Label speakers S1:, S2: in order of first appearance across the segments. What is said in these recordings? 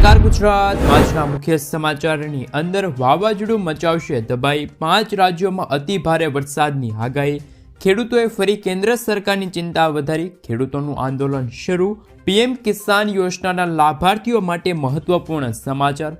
S1: નમસ્કાર ગુજરાત, આજના મુખ્ય સમાચારની અંદર વાવાઝોડું મચાવશે તબાહી, 5 રાજ્યોમાં અતિ ભારે વરસાદની આગાહી, ખેડૂતોએ ફરી કેન્દ્ર સરકારની ચિંતા વધારી, ખેડૂતોનું આંદોલન શરૂ, પીએમ કિસાન યોજનાના લાભાર્થીઓ માટે મહત્વપૂર્ણ સમાચાર,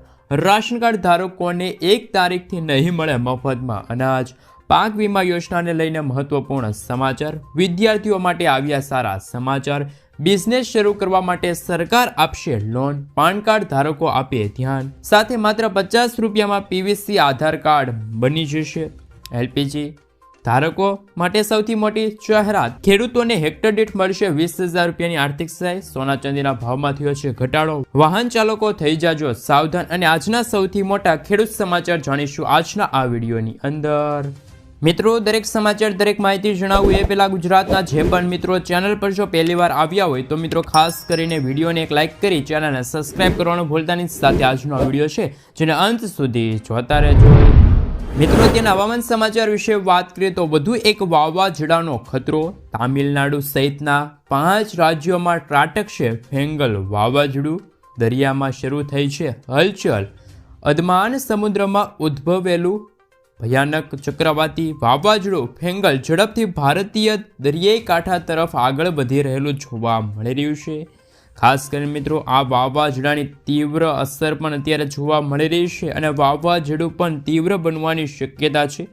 S1: રાશન કાર્ડ ધારકોને 1 તારીખથી નહીં મળે મફતમાં અનાજ, પાક વીમા યોજનાને લઈને મહત્વપૂર્ણ સમાચાર, વિદ્યાર્થીઓ માટે આવ્યા સારા સમાચાર, બિઝનેસ શરૂ કરવા માટે સરકાર આપશે લોન, પાન કાર્ડ ધારકો આપે ધ્યાન, સાથે માત્ર 50 રૂપિયામાં પીવીસી આધાર કાર્ડ બની જશે. એલપીજી ધારકો માટે સૌથી મોટી જાહેરાત, ખેડૂતોને હેક્ટર દીઠ મળશે 20,000 રૂપિયાની આર્થિક સહાય, સોના ચાંદીના ભાવમાં થયો છે ઘટાડો, વાહન ચાલકો થઈ જાજો સાવધાન. અને આજના સૌથી મોટા ખેડૂત સમાચાર જાણીશું આજના આ વિડીયોની અંદર. મિત્રો, દરેક સમાચાર દરેક માહિતી જણાવું એ પહેલાં ગુજરાતના જે પણ મિત્રો ચેનલ પર જો પહેલીવાર આવ્યા હોય તો મિત્રો ખાસ કરીને વિડીયોને એક લાઇક કરી ચેનલને સબસ્ક્રાઇબ કરવાનું ભૂલતા નહીં. સાથે આજનો વિડીયો છે જેને અંત સુધી જોતા રહેજો. મિત્રો, તેના હવામાન સમાચાર વિશે વાત કરીએ તો વધુ એક વાવાઝોડાનો ખતરો, તામિલનાડુ સહિતના 5 રાજ્યોમાં ત્રાટકશે ફેંગલ વાવાઝોડું, દરિયામાં શરૂ થઈ છે હલચલ, અંદમાન સમુદ્રમાં ઉદ્ભવેલું ભયાનક ચક્રવાતી વાવાઝોડું ફેંગલ ઝડપથી ભારતીય દરિયાઈ કાંઠા તરફ આગળ વધી રહેલું જોવા મળી રહ્યું છે. ખાસ કરીને મિત્રો, આ વાવાઝોડાની તીવ્ર અસર પણ અત્યારે જોવા મળી રહી છે અને વાવાઝોડું પણ તીવ્ર બનવાની શક્યતા છે.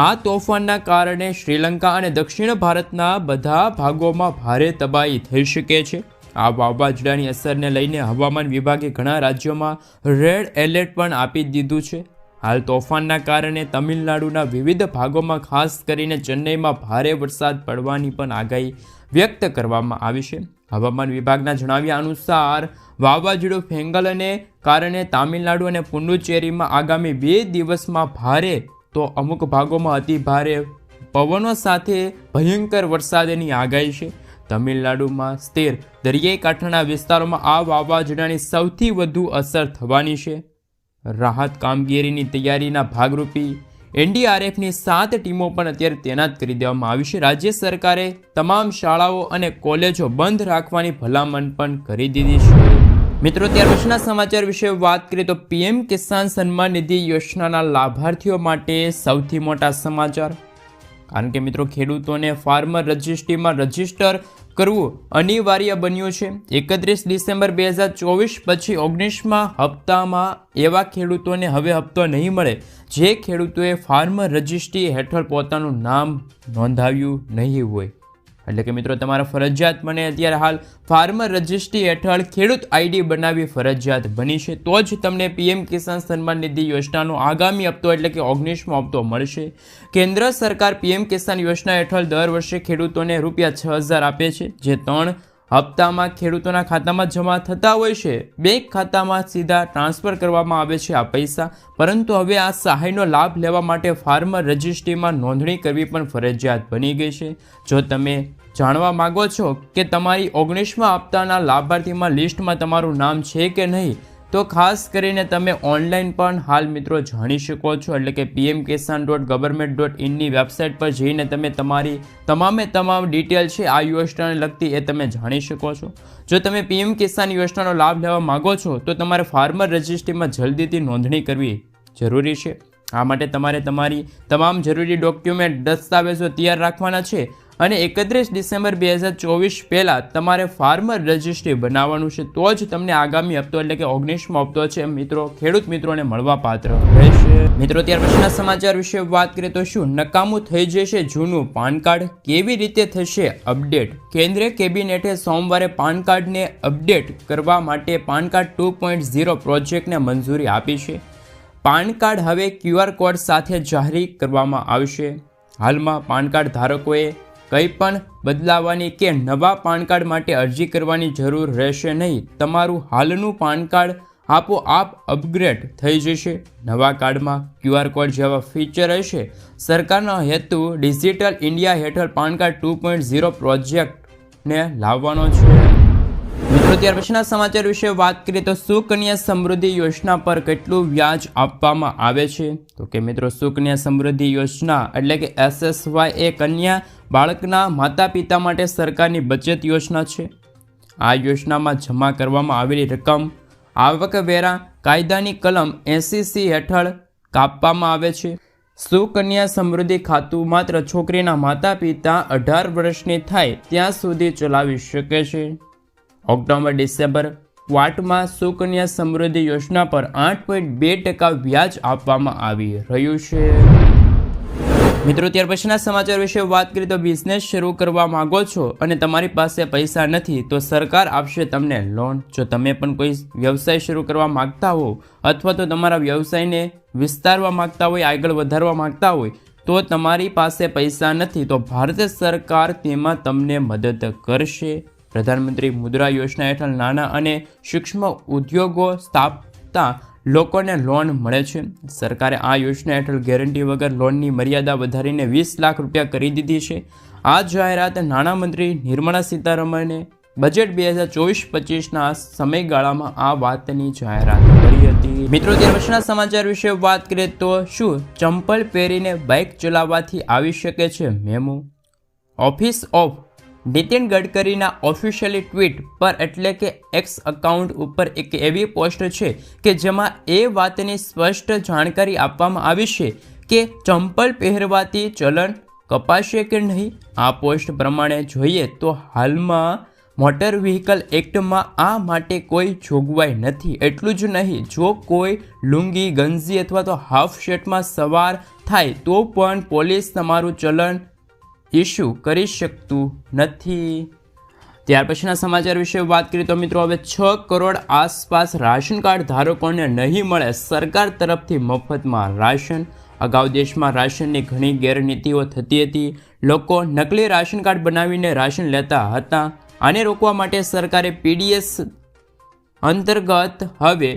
S1: આ તોફાનના કારણે શ્રીલંકા અને દક્ષિણ ભારતના બધા ભાગોમાં ભારે તબાહી થઈ શકે છે. આ વાવાઝોડાની અસરને લઈને હવામાન વિભાગે ઘણા રાજ્યોમાં રેડ એલર્ટ પણ આપી દીધું છે. હાલ તોફાનના કારણે તમિલનાડુના વિવિધ ભાગોમાં ખાસ કરીને ચેન્નઈમાં ભારે વરસાદ પડવાની પણ આગાહી વ્યક્ત કરવામાં આવી છે. હવામાન વિભાગના જણાવ્યા અનુસાર વાવાઝોડું ફેંગલને કારણે તામિલનાડુ અને પુડુચેરીમાં આગામી 2 દિવસમાં ભારે તો અમુક ભાગોમાં અતિ ભારે પવનો સાથે ભયંકર વરસાદની આગાહી છે. તમિલનાડુમાં સ્થિર દરિયાઈ કાંઠાના વિસ્તારોમાં આ વાવાઝોડાની સૌથી વધુ અસર થવાની છે. રાહત કામગીરીની તૈયારીના ભાગરૂપે એનડીઆરએફની 7 ટીમો પણ અત્યારે તૈનાત કરી દેવામાં આવી છે. રાજ્ય સરકારે તમામ શાળાઓ અને કોલેજો બંધ રાખવાની ભલામણ પણ કરી દીધી છે. મિત્રો, ત્યાર પછીના સમાચાર વિશે વાત કરીએ તો પીએમ કિસાન સન્માન નિધિ યોજનાના લાભાર્થીઓ માટે સૌથી મોટા સમાચાર. કારણ કે મિત્રો, ખેડૂતોને ફાર્મર રજિસ્ટ્રીમાં રજિસ્ટર કરવું અનિવાર્ય બન્યું છે. 31 ડિસેમ્બર 2024 પછી 19મા હપ્તામાં એવા ખેડૂતોને હવે હપ્તો નહીં મળે જે ખેડૂતોએ ફાર્મર રજિસ્ટ્રી હેઠળ પોતાનું નામ નોંધાવ્યું નહીં હોય. એટલે કે મિત્રો, તમારે ફરજિયાત મને અત્યારે હાલ ફાર્મર રજિસ્ટ્રી હેઠળ ખેડૂત આઈડી બનાવવી ફરજિયાત બની છે. તો જ તમને પીએમ કિસાન સન્માન નિધિ યોજનાનો આગામી હપ્તો એટલે કે 19મો હપ્તો મળશે. કેન્દ્ર સરકાર પીએમ કિસાન યોજના હેઠળ દર વર્ષે ખેડૂતોને ₹6,000 આપે છે, જે 3 હપ્તામાં ખેડૂતોના ખાતામાં જમા થતા હોય છે. બેંક ખાતામાં સીધા ટ્રાન્સફર કરવામાં આવે છે આ પૈસા. પરંતુ હવે આ સહાયનો લાભ લેવા માટે ફાર્મર રજિસ્ટ્રીમાં નોંધણી કરવી પણ ફરજિયાત બની ગઈ છે. જો તમે જાણવા માંગો છો કે તમારી 19મા હપ્તાના લાભાર્થીમાં લિસ્ટમાં તમારું નામ છે કે નહીં, તો ખાસ કરીને તમે ઓનલાઈન પણ હાલ મિત્રો જાણી શકો છો. એટલે કે pmkisan.government.in ની વેબસાઇટ પર જઈને તમે તમારી તમામ ડિટેલ છે આ યોજનાને લગતી એ તમે જાણી શકો છો. જો તમે પીએમ કિસાન યોજનાનો લાભ લેવા માંગો છો તો તમારે ફાર્મર રજિસ્ટ્રીમાં જલ્દીથી નોંધણી કરવી જરૂરી છે. આ માટે તમારે તમારી તમામ જરૂરી ડોક્યુમેન્ટ દસ્તાવેજો તૈયાર રાખવાના છે અને 31 ડિસેમ્બર 2024 પહેલાં તમારે ફાર્મર રજિસ્ટ્રી બનાવવાનું છે. તો જ તમને આગામી હપ્તો એટલે કે 19મો હપ્તો છે મિત્રો ખેડૂત મિત્રોને મળવા પાત્ર રહેશે. મિત્રો, ત્યાર પછીના સમાચાર વિશે વાત કરીએ તો શું નકામું થઈ જશે જૂનું પાન કાર્ડ? કેવી રીતે થશે અપડેટ? કેન્દ્રીય કેબિનેટે સોમવારે પાન કાર્ડને અપડેટ કરવા માટે પાન કાર્ડ 2.0 પ્રોજેક્ટને મંજૂરી આપી છે. પાન કાર્ડ હવે QR કોડ સાથે જાહેર કરવામાં આવશે. હાલમાં પાન કાર્ડ ધારકોએ કંઈ પણ બદલાવવાની કે નવા પાન કાર્ડ માટે અરજી કરવાની જરૂર રહેશે નહીં. તમારું હાલનું પાન કાર્ડ આપોઆપ અપગ્રેડ થઈ જશે. નવા કાર્ડમાં QR કોડ જેવા ફીચર હશે. સરકારનો હેતુ ડિજિટલ ઇન્ડિયા હેઠળ પાન કાર્ડ 2.0 પ્રોજેક્ટને લાવવાનો છે. મિત્રો, ત્યાર પછીના સમાચાર વિશે વાત કરીએ તો સુકન્યા સમૃદ્ધિ યોજના પર કેટલું વ્યાજ આપવામાં આવે છે? તો કે મિત્રો, સુકન્યા સમૃદ્ધિ યોજના એટલે કે SSY એ કન્યા બાળકના માતા પિતા માટે સરકારની બચત યોજના છે. આ યોજનામાં જમા કરવામાં આવેલી રકમ આવકવેરા કાયદાની કલમ 80C હેઠળ કાપવામાં આવે છે. સુકન્યા સમૃદ્ધિ ખાતું માત્ર છોકરીના માતા પિતા 18 વર્ષની થાય ત્યાં સુધી ચલાવી શકે છે. ઓક્ટોબર-ડિસેમ્બર ક્વાર્ટરમાં સુકન્યા સમૃદ્ધિ યોજના પર 8.2% વ્યાજ આપવામાં આવી રહ્યું છે. મિત્રો, ત્યાર પછીના સમાચાર વિશે વાત કરીએ તો બિઝનેસ શરૂ કરવા માંગો છો અને તમારી પાસે પૈસા નથી તો સરકાર આપશે તમને લોન. જો તમે પણ કોઈ વ્યવસાય શરૂ કરવા માંગતા હો અથવા તો તમારા વ્યવસાયને વિસ્તારવા માંગતા હોય, આગળ વધારવા માંગતા હોય તો તમારી પાસે પૈસા નથી તો ભારત સરકાર તેમાં તમને મદદ કરશે. પ્રધાનમંત્રી મુદ્રા યોજના હેઠળ નાના અને સૂક્ષ્મ ઉદ્યોગો સ્થાપતા લોકોને લોન મળે છે. સરકારે આ યોજના હેઠળ ગેરંટી વગર લોનની મર્યાદા વધારીને 20 લાખ રૂપિયા કરી દીધી છે. આ જાહેરાત નાણામંત્રી નિર્મલા સીતારમણે બજેટ 2024-25ના સમયગાળામાં આ વાતની જાહેરાત કરી હતી. મિત્રો, ત્યાર પછીના સમાચાર વિશે વાત કરીએ તો શું ચંપલ પહેરીને બાઇક ચલાવવાથી આવી શકે છે મેમો? ઓફિસ ઓફ નીતિન ગડકરીના ઓફિશિયલી ટ્વીટ પર એટલે કે એક્સ એકાઉન્ટ ઉપર એક એવી પોસ્ટ છે કે જેમાં એ વાતની સ્પષ્ટ જાણકારી આપવામાં આવી છે કે ચંપલ પહેરવાથી ચલણ કપાશે કે નહીં. આ પોસ્ટ પ્રમાણે જોઈએ તો હાલમાં મોટર વ્હીકલ એક્ટમાં આ માટે કોઈ જોગવાઈ નથી. એટલું જ નહીં, જો કોઈ લુંગી, ગંજી અથવા તો હાફ શર્ટમાં સવાર થાય તો પણ પોલીસ તમારું ચલણ ઇસ્યુ કરી શકતું નથી. ત્યાર પછીના સમાચાર વિશે વાત કરીએ તો મિત્રો, હવે 6 કરોડ આસપાસ રાશન કાર્ડ ધારકોને નહીં મળે સરકાર તરફથી મફતમાં રાશન. અગાઉ દેશમાં રાશનની ઘણી ગેરનીતિઓ થતી હતી. લોકો નકલી રાશન કાર્ડ બનાવીને રાશન લેતા હતા. આને રોકવા માટે સરકારે PDS અંતર્ગત હવે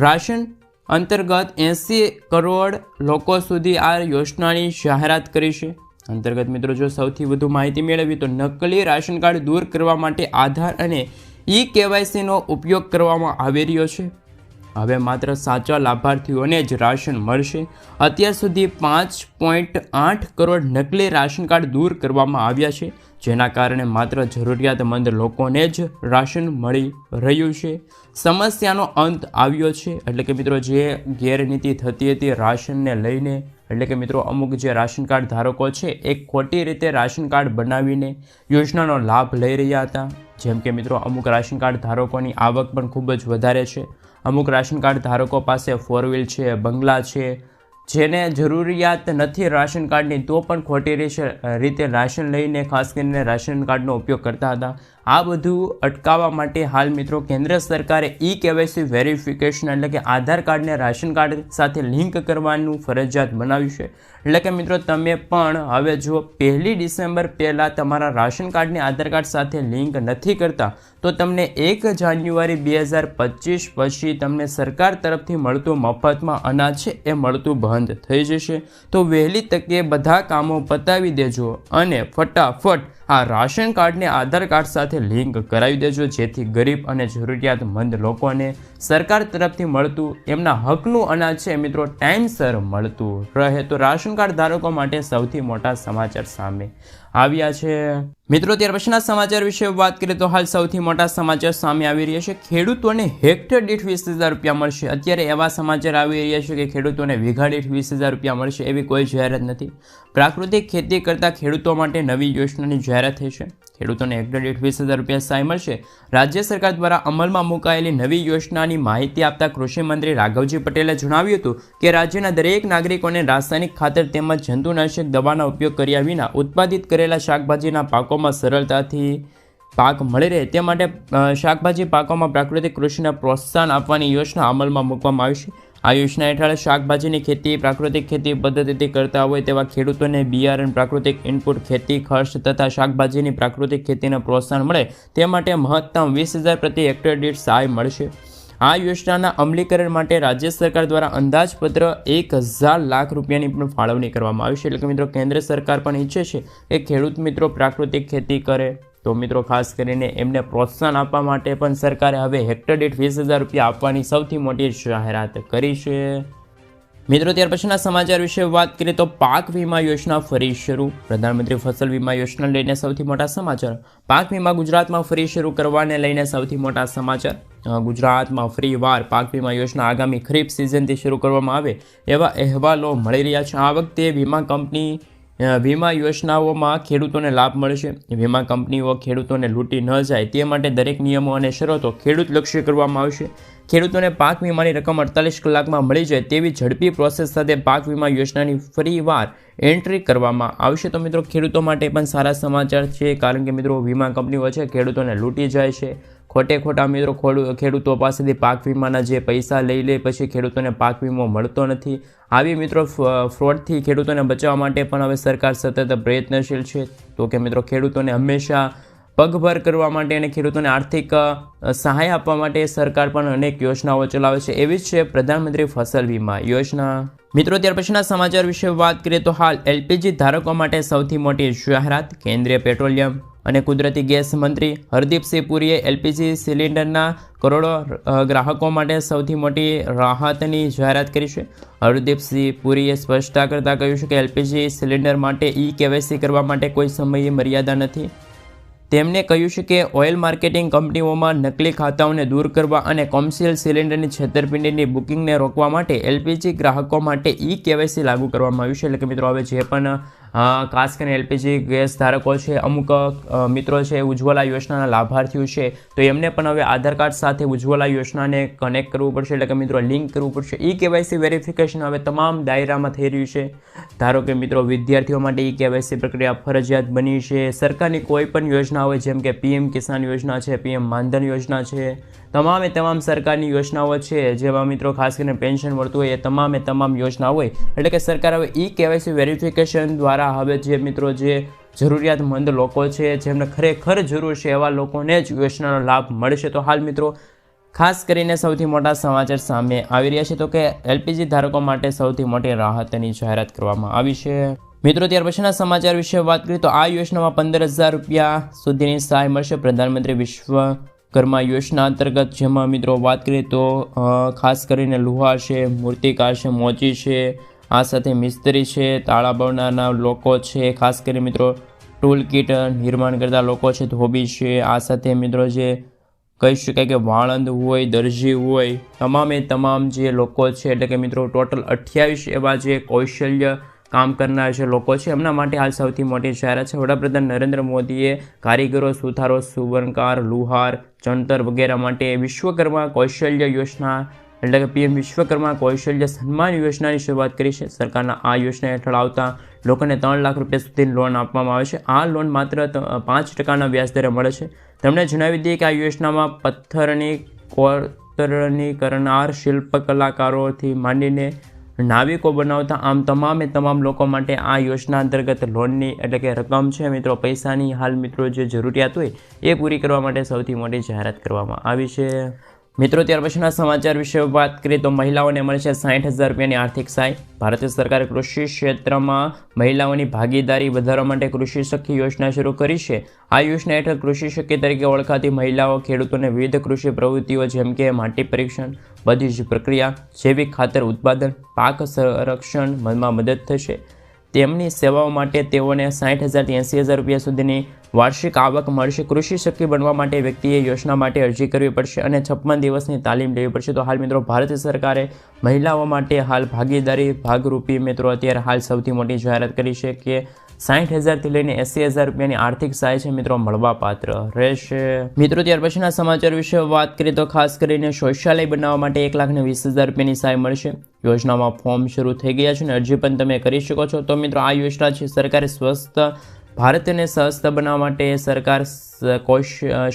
S1: રાશન અંતર્ગત 80 કરોડ લોકો સુધી આ યોજનાની જાહેરાત કરી છે. અંતર્ગત મિત્રો, જો સૌથી વધુ માહિતી મેળવી તો નકલી રાશન કાર્ડ દૂર કરવા માટે આધાર અને KYCનો ઉપયોગ કરવામાં આવી રહ્યો છે. હવે માત્ર સાચા લાભાર્થીઓને જ રાશન મળશે. અત્યાર સુધી 5.8 કરોડ નકલી રાશન કાર્ડ દૂર કરવામાં આવ્યા છે, જેના કારણે માત્ર જરૂરિયાતમંદ લોકોને જ રાશન મળી રહ્યું છે. સમસ્યાનો અંત આવ્યો છે. એટલે કે મિત્રો, જે ગેરનીતિ થતી હતી રાશનને લઈને, એટલે કે મિત્રો અમુક જે રાશન કાર્ડ ધારકો છે એ ખોટી રીતે રાશન કાર્ડ બનાવીને યોજનાનો લાભ લઈ રહ્યા હતા. જેમ કે મિત્રો, અમુક રાશન કાર્ડ ધારકોની આવક પણ ખૂબ જ વધારે છે. અમુક રાશન કાર્ડ ધારકો પાસે 4 વ્હીલ છે, બંગલા છે, જેને જરૂરિયાત નથી રાશન કાર્ડની તો પણ ખોટી રીતે રાશન લઈને ખાસ કરીને રાશન કાર્ડનો ઉપયોગ કરતા હતા. આ બધું અટકાવવા માટે હાલ મિત્રો કેન્દ્ર સરકારે KYC વેરિફિકેશન એટલે કે આધાર કાર્ડને રાશન કાર્ડ સાથે લિંક કરવાનું ફરજિયાત બનાવ્યું છે. એટલે કે મિત્રો, તમે પણ હવે જો 1 ડિસેમ્બર પહેલાં તમારા રાશન કાર્ડને આધાર કાર્ડ સાથે લિંક નથી કરતા તો તમને 1 જાન્યુઆરી 2025 પછી તમને સરકાર તરફથી મળતું મફતમાં અનાજ છે એ મળતું બંધ થઈ જશે. તો વહેલી તકે બધા કામો પતાવી દેજો અને ફટાફટ આ રાશન કાર્ડને આધાર કાર્ડ સાથે લિંક કરાવી દેજો, જેથી ગરીબ અને જરૂરિયાતમંદ લોકોને સરકાર તરફથી મળતું એમના હકનું અનાજ છે મિત્રો ટાઈમસર મળતું રહે. તો રાશન કાર્ડ ધારકો માટે સૌથી મોટા સમાચાર સામે આવ્યા છે. મિત્રો, ત્યાર પછીના સમાચાર વિશે વાત કરીએ તો હાલ સૌથી મોટા સમાચાર સામે આવી રહ્યા છે. ખેડૂતોને હેક્ટર દીઠ 20,000 રૂપિયા મળશે. અત્યારે એવા સમાચાર આવી રહ્યા છે કે ખેડૂતોને વીઘા દીઠ 20,000 રૂપિયા મળશે, એવી કોઈ જાહેરાત નથી. પ્રાકૃતિક ખેતી કરતા ખેડૂતો માટે નવી યોજનાની જાહેરાત થઈ છે. ખેડૂતોને હેક્ટર દીઠ 20,000 રૂપિયા સહાય મળશે. રાજ્ય સરકાર દ્વારા અમલમાં મુકાયેલી નવી યોજનાની માહિતી આપતા કૃષિ મંત્રી રાઘવજી પટેલે જણાવ્યું હતું કે રાજ્યના દરેક નાગરિકોને રાસાયણિક ખાતર તેમજ જંતુનાશક દવાના ઉપયોગ કર્યા વિના ઉત્પાદિત કરેલા શાકભાજીના પાકોમાં સરળતાથી પાક મળી રહે તે માટે શાકભાજી પાકોમાં પ્રાકૃતિક કૃષિને પ્રોત્સાહન આપવાની યોજના અમલમાં મૂકવામાં આવી છે. આ યોજના હેઠળ શાકભાજીની ખેતી પ્રાકૃતિક ખેતી પદ્ધતિથી કરતા હોય તેવા ખેડૂતોને બિયારણ, પ્રાકૃતિક ઇનપુટ, ખેતી ખર્ચ તથા શાકભાજીની પ્રાકૃતિક ખેતીને પ્રોત્સાહન મળે તે માટે મહત્તમ 20,000 પ્રતિ હેક્ટર દીઠ સહાય મળશે. આ યોજનાના અમલીકરણ માટે રાજ્ય સરકાર દ્વારા અંદાજપત્ર 1,000 લાખ રૂપિયાની પણ ફાળવણી કરવામાં આવી છે. એટલે કે મિત્રો કેન્દ્ર સરકાર પણ ઈચ્છે છે કે ખેડૂત મિત્રો પ્રાકૃતિક ખેતી કરે. તો મિત્રો ખાસ કરીને એમને પ્રોત્સાહન આપવા માટે પણ સરકારે હવે હેક્ટર દીઠ 20,000 રૂપિયા આપવાની સૌથી મોટી જાહેરાત કરી છે. મિત્રો, ત્યાર પછીના સમાચાર વિશે વાત કરીએ તો પાક વીમા યોજના ફરી શરૂ. પ્રધાનમંત્રી ફસલ વીમા યોજના લઈને સૌથી મોટા સમાચાર. પાક વીમા ગુજરાતમાં ફરી શરૂ કરવાને લઈને સૌથી મોટા સમાચાર. ગુજરાતમાં ફ્રીવાર પાક વીમા યોજના આગામી ખરીફ સિઝનથી શરૂ કરવામાં આવે એવા અહેવાલો મળી રહ્યા છે. આ વખતે વીમા યોજનાઓમાં ખેડૂતોને લાભ મળશે. વીમા કંપનીઓ ખેડૂતોને લૂંટી ન જાય તે માટે દરેક નિયમો અને શરતો ખેડૂતલક્ષી કરવામાં આવશે. ખેડૂતોને પાક વીમાની રકમ 48 કલાકમાં મળી જાય તેવી ઝડપી પ્રોસેસ સાથે પાક વીમા યોજનાની ફરીવાર એન્ટ્રી કરવામાં આવશે. તો મિત્રો ખેડૂતો માટે પણ સારા સમાચાર છે, કારણ કે મિત્રો વીમા કંપનીઓ છે ખેડૂતોને લૂંટી જાય છે. ખોટા મિત્રો ખેડૂતો પાસેથી પાક વીમાના જે પૈસા લઈ લે પછી ખેડૂતોને પાક વીમો મળતો નથી. આવી મિત્રો ફ્રોડથી ખેડૂતોને બચાવવા માટે પણ હવે સરકાર સતત પ્રયત્નશીલ છે. તો કે મિત્રો ખેડૂતોને હંમેશા પગભર કરવા માટે અને ખેડૂતોને આર્થિક સહાય આપવા માટે સરકાર પણ અનેક યોજનાઓ ચલાવે છે. એવી જ છે પ્રધાનમંત્રી ફસલ વીમા યોજના. મિત્રો ત્યાર પછીના સમાચાર વિશે વાત કરીએ તો હાલ એલપીજી ધારકો માટે સૌથી મોટી જાહેરાત. કેન્દ્રીય પેટ્રોલિયમ અને કુદરતી ગેસ મંત્રી હરદીપસિંહ પુરીએ એલપીજી સિલિન્ડરના કરોડો ગ્રાહકો માટે સૌથી મોટી રાહતની જાહેરાત કરી છે. હરદીપસિંહ પુરીએ સ્પષ્ટતા કરતાં કહ્યું છે કે એલપીજી સિલિન્ડર માટે કેવાયસી કરવા માટે કોઈ સમયે મર્યાદા નથી. તેમણે કહ્યું છે કે ઓઇલ માર્કેટિંગ કંપનીઓમાં નકલી ખાતાઓને દૂર કરવા અને કોમર્શિયલ સિલિન્ડરની છેતરપિંડીની બુકિંગને રોકવા માટે એલપીજી ગ્રાહકો માટે કેવાયસી લાગુ કરવામાં આવ્યું છે. એટલે કે મિત્રો હવે જે પણ ખાસ કરીને એલપીજી ગેસ ધારકો છે, અમુક મિત્રો છે ઉજ્જવલા યોજનાના લાભાર્થીઓ છે, તો એમને પણ હવે આધાર કાર્ડ સાથે ઉજ્જવલા યોજનાને કનેક્ટ કરવું પડશે. એટલે કે મિત્રો લિંક કરવું પડશે. કેવાયસી વેરિફિકેશન હવે તમામ દાયરામાં થઈ રહ્યું છે. ધારો કે મિત્રો વિદ્યાર્થીઓ માટે કેવાયસી પ્રક્રિયા ફરજિયાત બની છે. સરકારની કોઈ પણ યોજના હોય જેમ કે પીએમ કિસાન યોજના છે, પીએમ માનધન યોજના છે, તમામ સરકારની યોજનાઓ છે, જેમાં મિત્રો ખાસ કરીને પેન્શન મળતું હોય એ તમામ યોજના હોય. એટલે કે સરકાર હવે કેવાયસી વેરિફિકેશન દ્વારા હવે જે મિત્રો જે જરૂરિયાતમંદ લોકો છે, જેમને ખરેખર જરૂર છે એવા લોકોને જ યોજનાનો લાભ મળશે. તો હાલ મિત્રો ખાસ કરીને સૌથી મોટા સમાચાર સામે આવી રહ્યા છે, તો કે એલપીજી ધારકો માટે સૌથી મોટી રાહતની જાહેરાત કરવામાં આવી છે. મિત્રો ત્યાર પછીના સમાચાર વિશે વાત કરીએ તો આ યોજનામાં 15,000 રૂપિયા સુધીની સહાય મળશે. પ્રધાનમંત્રી વિશ્વકર્મા યોજના અંતર્ગત જેમાં મિત્રો વાત કરીએ તો ખાસ કરીને લુહાર છે, મૂર્તિકાર છે, મોચી છે, આ સાથે મિસ્ત્રી છે, તાળા બનાવનાર લોકો છે, ખાસ કરીને મિત્રો ટૂલ કીટ નિર્માણ કરતા લોકો છે, ધોબી છે, આ સાથે મિત્રો જે કહી શકાય કે વાળંદ હોય, દરજી હોય, તમામ જે લોકો છે, એટલે કે મિત્રો ટોટલ 28 એવા જે કૌશલ્ય કામ કરનાર જે લોકો છે એમના માટે હાલ સૌથી મોટી જાહેરાત છે. વડાપ્રધાન નરેન્દ્ર મોદીએ કારીગરો, સુથારો, સુવર્ણકાર, લુહાર, ચણતર વગેરે માટે વિશ્વકર્મા કૌશલ્ય યોજના એટલે કે પીએમ વિશ્વકર્મા કૌશલ્ય સન્માન યોજનાની શરૂઆત કરી છે. સરકારના આ યોજના હેઠળ આવતા લોકોને 3 લાખ રૂપિયા સુધીની લોન આપવામાં આવે છે. આ લોન માત્ર 5% વ્યાજદરે મળે છે. તેમણે જણાવી દઈએ કે આ યોજનામાં પથ્થરની કોતરણી કરનાર શિલ્પ કલાકારોથી માંડીને નાવિકો બનાવતા આમ તમામ લોકો માટે આ યોજના અંતર્ગત લોનની એટલે કે રકમ છે મિત્રો પૈસાની હાલ મિત્રો જે જરૂરિયાત હોય એ પૂરી કરવા માટે સૌથી મોટી જાહેરાત કરવામાં આવી છે. મિત્રો ત્યાર પછીના સમાચાર વિશે વાત કરીએ તો મહિલાઓને મળશે 60,000 રૂપિયાની આર્થિક સહાય. ભારત સરકારે કૃષિ ક્ષેત્રમાં મહિલાઓની ભાગીદારી વધારવા માટે કૃષિ સખી યોજના શરૂ કરી છે. આ યોજના હેઠળ કૃષિ સખી તરીકે ઓળખાતી મહિલાઓ ખેડૂતોને વિવિધ કૃષિ પ્રવૃત્તિઓ જેમ કે માટી પરીક્ષણ, બધી જ પ્રક્રિયા, જૈવિક ખાતર ઉત્પાદન, પાક સંરક્ષણમાં મદદ થશે. તેમની સેવાઓ માટે તેઓને 60,000 થી 80,000 રૂપિયા સુધીની વાર્ષિક આવક મળશે. કૃષિ સખી બનવા માટે વ્યક્તિએ યોજના માટે અરજી કરવી પડશે અને 56 દિવસની તાલીમ લેવી પડશે. તો હાલ મિત્રો ભારત સરકારે મહિલાઓ માટે હાલ ભાગીદારી ભાગરૂપી મિત્રો અત્યારે હાલ સૌથી મોટી જાહેરાત કરી છે કે 60,000 થી લઈને 80,000 રૂપિયાની આર્થિક સહાય છે મિત્રો મળવાપાત્ર રહેશે. મિત્રો ત્યાર પછીના સમાચાર વિશે વાત કરીએ તો ખાસ કરીને શૌચાલય બનાવવા માટે 1,20,000 રૂપિયાની સહાય મળશે. યોજનામાં ફોર્મ શરૂ થઈ ગયા છે અને અરજી પણ તમે કરી શકો છો. તો મિત્રો આ યોજના છે સરકારે સ્વસ્થ ભારતને સ્વસ્થ બનાવવા માટે સરકાર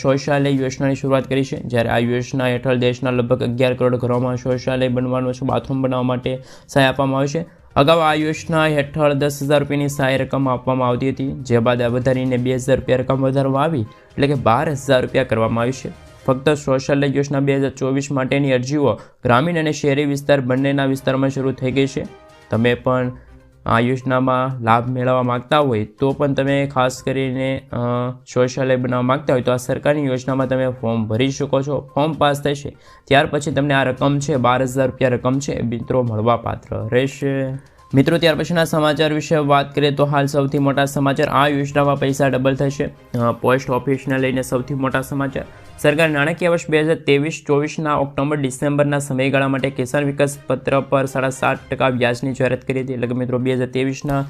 S1: શૌચાલય યોજનાની શરૂઆત કરી છે. જ્યારે આ યોજના હેઠળ દેશના લગભગ 11 કરોડ ઘરોમાં શૌચાલય બનવાનું છે. બાથરૂમ બનાવવા માટે સહાય આપવામાં આવશે. અગાઉ આ યોજના હેઠળ 10,000 રૂપિયાની સહાય રકમ આપવામાં આવતી હતી, જે બાદ વધારીને 2,000 રૂપિયા રકમ વધારવામાં આવી એટલે કે 12,000 રૂપિયા કરવામાં આવી છે. ફક્ત શૌચાલય યોજના 2024 માટેની અરજીઓ ગ્રામીણ અને શહેરી વિસ્તાર બંનેના વિસ્તારમાં શરૂ થઈ ગઈ છે. તમે પણ આ યોજનામાં લાભ મેળવવા માગતા હોય તો પણ તમે ખાસ કરીને શૌચાલય બનાવવા માગતા હોય તો આ સરકારની યોજનામાં તમે ફોર્મ ભરી શકો છો. ફોર્મ પાસ થશે ત્યાર પછી તમને આ રકમ છે 12,000 રૂપિયા રકમ છે મિત્રો મળવાપાત્ર રહેશે. મિત્રો ત્યાર પછીના સમાચાર વિશે વાત કરીએ તો હાલ સૌથી મોટા સમાચાર, આ યોજનામાં પૈસા ડબલ થશે. પોસ્ટ ઓફિસને લઈને સૌથી મોટા સમાચાર. સરકાર નાણાકીય વર્ષ 2023-24ના ઓક્ટોબર-ડિસેમ્બરના સમયગાળા માટે કિસાન વિકાસ પત્ર પર 7.5% વ્યાજની જાહેરાત કરી હતી. એટલે કે મિત્રો 2023ના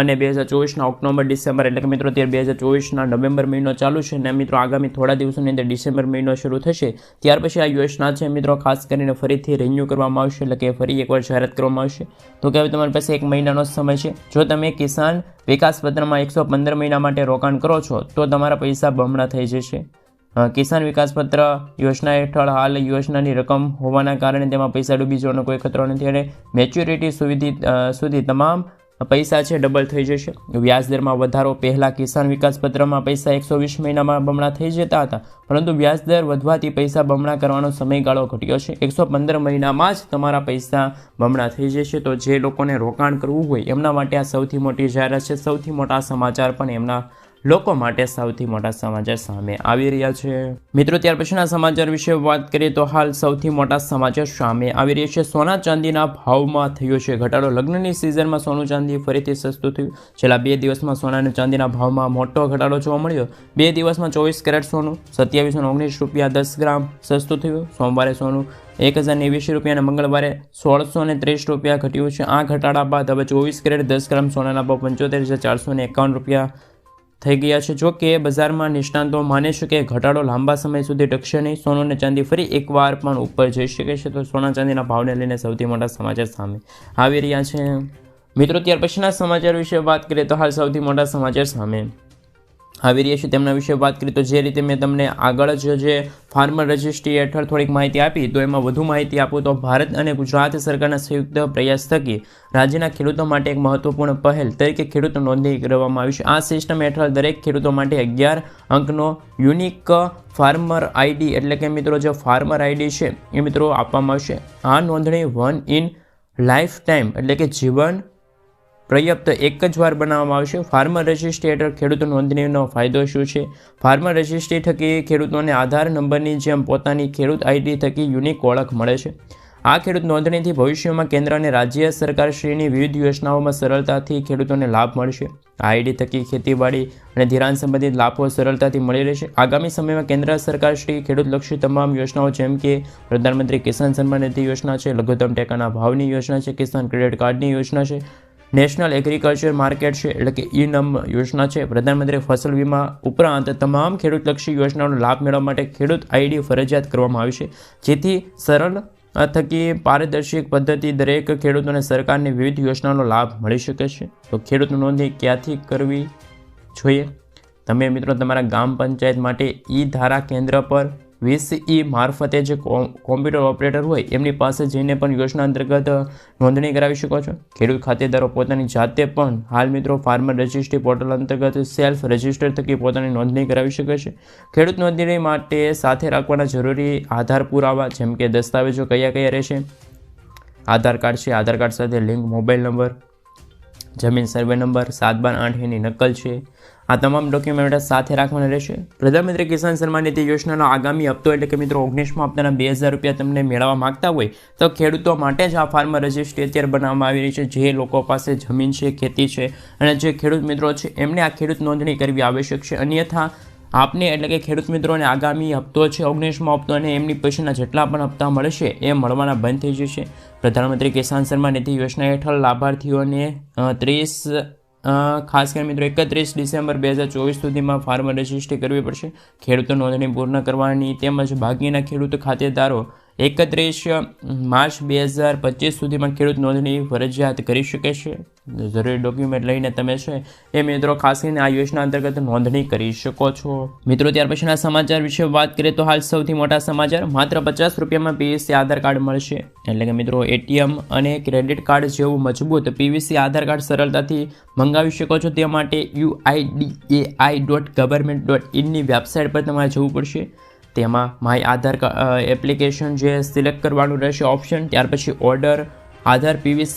S1: અને 2024ના ઓક્ટોબર-ડિસેમ્બર, એટલે કે મિત્રો 2024ના નવેમ્બર મહિનો ચાલુ છે અને મિત્રો આગામી થોડા દિવસોની અંદર ડિસેમ્બર મહિનો શરૂ થશે. ત્યાર પછી આ યોજના છે મિત્રો ખાસ કરીને ફરીથી રિન્યૂ કરવામાં આવશે, એટલે કે ફરી એકવાર જાહેરાત કરવામાં આવશે. તો કે હવે તમારી પાસે 1 મહિનાનો સમય છે. જો તમે કિસાન વિકાસ પત્રમાં 115 મહિના માટે રોકાણ કરો છો તો તમારા પૈસા બમણા થઈ જશે. કિસાન વિકાસ પત્ર યોજના હેઠળ હાલ યોજનાની રકમ હોવાના કારણે તેમાં પૈસા ડૂબી જવાનો કોઈ ખતરો નથી અને મેચ્યોરિટી સુધી તમામ પૈસા છે ડબલ થઈ જશે. વ્યાજદરમાં વધારો. પહેલાં કિસાન વિકાસ પત્રમાં પૈસા 120 મહિનામાં બમણા થઈ જતા હતા, પરંતુ વ્યાજદર વધવાથી પૈસા બમણા કરવાનો સમયગાળો ઘટ્યો છે. 115 મહિનામાં જ તમારા પૈસા બમણા થઈ જશે. તો જે લોકોને રોકાણ કરવું હોય એમના માટે આ સૌથી મોટી જાહેરાત છે. સૌથી મોટા સમાચાર પણ એમના લોકો માટે સૌથી મોટા સમાચાર સામે આવી રહ્યા છે. મિત્રો ત્યાર પછીના સમાચાર વિશે વાત કરીએ તો હાલ સૌથી મોટા સમાચાર સામે આવી રહ્યા છે. સોના ચાંદીના ભાવમાં થયો છે ઘટાડો. લગ્નની સિઝનમાં સોનું ચાંદી ફરીથી સસ્તું થયું. છેલ્લા 2 દિવસમાં સોના અને ચાંદીના ભાવમાં મોટો ઘટાડો જોવા મળ્યો. 2 દિવસમાં 24 કેરેટ સોનું 2719 રૂપિયા 10 ગ્રામ સસ્તું થયું. સોમવારે સોનું 1020 રૂપિયા અને મંગળવારે 1630 રૂપિયા ઘટ્યું છે. આ ઘટાડા બાદ હવે 24 કેરેટ 10 ગ્રામ સોનાના ભાવ 75451 રૂપિયા થઈ ગયા છે. જો કે બજારમાં નિષ્ણાંતો માને છે કે ઘટાડો લાંબા સમય સુધી ટકશે નહીં. સોનું અને ચાંદી ફરી એકવાર પણ ઉપર જઈ શકે છે. તો સોના ચાંદીના ભાવને લઈને સૌથી મોટા સમાચાર સામે આવી રહ્યા છે. મિત્રો ત્યાર પછીના સમાચાર વિશે વાત કરીએ તો હાલ સૌથી મોટા સમાચાર સામે આવી રહ્યા છે તેમના વિશે વાત કરીએ તો જે રીતે મેં તમને આગળ જ જે ફાર્મર રજિસ્ટ્રી હેઠળ થોડીક માહિતી આપી, તો એમાં વધુ માહિતી આપું તો ભારત અને ગુજરાત સરકારના સંયુક્ત પ્રયાસ થકી રાજ્યના ખેડૂતો માટે એક મહત્વપૂર્ણ પહેલ તરીકે ખેડૂત નોંધણી કરવામાં આવી છે. આ સિસ્ટમ હેઠળ દરેક ખેડૂતો માટે 11 અંકનો યુનિક ફાર્મર આઈડી, એટલે કે મિત્રો જે ફાર્મર આઈડી છે એ મિત્રો આપવામાં આવશે. આ નોંધણી 1 ઇન લાઈફ ટાઈમ, એટલે કે જીવન પર્યાપ્ત એક જ વાર બનાવવામાં આવશે. ફાર્મર રજિસ્ટ્રી હેઠળ ખેડૂત નોંધણીનો ફાયદો શું છે? ફાર્મર રજિસ્ટ્રી થકી ખેડૂતોને આધાર નંબરની જેમ પોતાની ખેડૂત આઈડી થકી યુનિક ઓળખ મળે છે. આ ખેડૂત નોંધણીથી ભવિષ્યમાં કેન્દ્ર અને રાજ્ય સરકારશ્રીની વિવિધ યોજનાઓમાં સરળતાથી ખેડૂતોને લાભ મળશે. આ આઈડી થકી ખેતીવાડી અને ધિરાણ સંબંધિત લાભો સરળતાથી મળી રહેશે. આગામી સમયમાં કેન્દ્ર સરકારશ્રી ખેડૂતલક્ષી તમામ યોજનાઓ જેમ કે પ્રધાનમંત્રી કિસાન સન્માન નિધિ યોજના છે, લઘુત્તમ ટેકાના ભાવની યોજના છે, કિસાન ક્રેડિટ કાર્ડની યોજના છે, નેશનલ એગ્રીકલ્ચર માર્કેટ છે એટલે કે ઈ-નમ યોજના છે, પ્રધાનમંત્રી ફસલ વીમા ઉપરાંત તમામ ખેડૂતલક્ષી યોજનાઓનો લાભ મેળવવા માટે ખેડૂત આઈડી ફરજિયાત કરવામાં આવી છે. જેથી સરળ થકી પારદર્શક પદ્ધતિ દરેક ખેડૂતોને સરકારની વિવિધ યોજનાઓનો લાભ મળી શકે છે. તો ખેડૂત નોંધણી ક્યાંથી કરવી જોઈએ? તમે મિત્રો તમારા ગામ પંચાયત માટે ઈ ધારા કેન્દ્ર પર VCE મારફતે જે કોમ્પ્યુટર ઓપરેટર હોય એમની પાસે જઈને પણ યોજના અંતર્ગત નોંધણી કરાવી શકો છો. ખેડૂત ખાતેદારો પોતાની જાતે પણ હાલ મિત્રો ફાર્મર રજિસ્ટ્રી પોર્ટલ અંતર્ગત સેલ્ફ રજિસ્ટર થકી પોતાની નોંધણી કરાવી શકે છે. ખેડૂત નોંધણી માટે સાથે રાખવાના જરૂરી આધાર પુરાવા જેમ કે દસ્તાવેજો કયા કયા રહેશે? આધાર કાર્ડ છે, આધાર કાર્ડ સાથે લિંક મોબાઈલ નંબર, જમીન સર્વે નંબર, 7/8 એની નકલ છે. આ તમામ ડોક્યુમેન્ટ સાથે રાખવાના રહેશે. પ્રધાનમંત્રી કિસાન સન્માન નિધિ યોજનાનો આગામી હપ્તો એટલે કે મિત્રો 19મા હપ્તાના 2000 રૂપિયા તમને મેળવવા માંગતા હોય તો ખેડૂતો માટે જ આ ફાર્મર રજિસ્ટ્રી અત્યારે બનાવવામાં આવી રહી છે. જે લોકો પાસે જમીન છે, ખેતી છે અને જે ખેડૂત મિત્રો છે એમને આ ખેડૂત નોંધણી કરવી આવશ્યક છે. અન્યથા આપને એટલે કે ખેડૂત મિત્રોને આગામી હપ્તો છે 19મો હપ્તો અને એમની પછીના જેટલા પણ હપ્તા મળશે એ મળવાના બંધ થઈ જશે. પ્રધાનમંત્રી કિસાન સન્માન નિધિ યોજના હેઠળ લાભાર્થીઓને ખાસ કરીને મિત્રો 31 ડિસેમ્બર 2024 સુધીમાં ફાર્મર રજિસ્ટ્રી કરવી પડશે. ખેડૂતો નોંધણી પૂર્ણ કરવાની તેમજ બાકીના ખેડૂત ખાતેદારો 31 માર્ચ 2025 સુધીમાં ખેડૂત નોંધણી ફરજિયાત કરી શકે છે. જરૂરી ડોક્યુમેન્ટ લઈને તમે છે એ મિત્રો ખાસ કરીને આ યોજના અંતર્ગત નોંધણી કરી શકો છો. મિત્રો ત્યાર પછીના સમાચાર વિશે વાત કરીએ તો હાલ સૌથી મોટા સમાચાર, માત્ર 50 રૂપિયામાં PVC આધાર કાર્ડ મળશે. એટલે કે મિત્રો ATM અને ક્રેડિટ કાર્ડ જેવું મજબૂત PVC આધાર કાર્ડ સરળતાથી મંગાવી શકો છો. તે માટે uidai.government.in ની વેબસાઇટ પર તમારે જવું પડશે. તેમાં માય આધાર એપ્લિકેશન જે સિલેક્ટ કરવાનું રહેશે ઓપ્શન, ત્યાર પછી ઓર્ડર આધાર PVC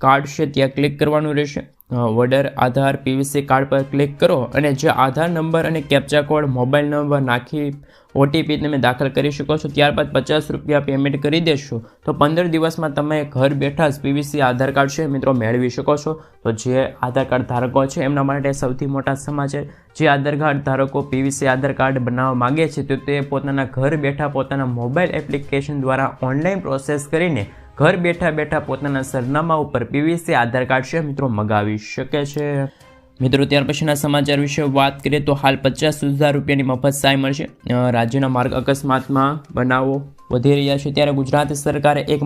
S1: કાર્ડ છે ત્યાં ક્લિક કરવાનું રહેશે. વોટર આધાર પીવીસી કાર્ડ પર ક્લિક કરો અને જે આધાર નંબર અને કેપ્ચા કોડ મોબાઈલ નંબર નાખી ઓટીપી તમે દાખલ કરી શકો છો. ત્યારબાદ ₹50 પેમેન્ટ કરી દેશો તો 15 દિવસમાં તમે ઘર બેઠા જ પીવીસી આધાર કાર્ડ છે મિત્રો મેળવી શકો છો. તો જે આધાર કાર્ડ ધારકો છે એમના માટે સૌથી મોટા સમાચાર. જે આધાર કાર્ડ ધારકો પીવીસી આધાર કાર્ડ બનાવવા માગે છે તો તે પોતાના ઘર બેઠા પોતાના મોબાઈલ એપ્લિકેશન દ્વારા ઓનલાઈન પ્રોસેસ કરીને ઘર બેઠા પોતાના સરનામા ઉપર પીવીસી આધાર કાર્ડ છે મિત્રો મગાવી શકે છે. મિત્રો ત્યાર પછીના સમાચાર વિશે વાત કરીએ તો હાલ ₹50,000ની મફત સહાય મળશે. રાજ્યના માર્ગ અકસ્માતમાં બનાવો વધી રહ્યા છે ત્યારે ગુજરાત સરકારે એક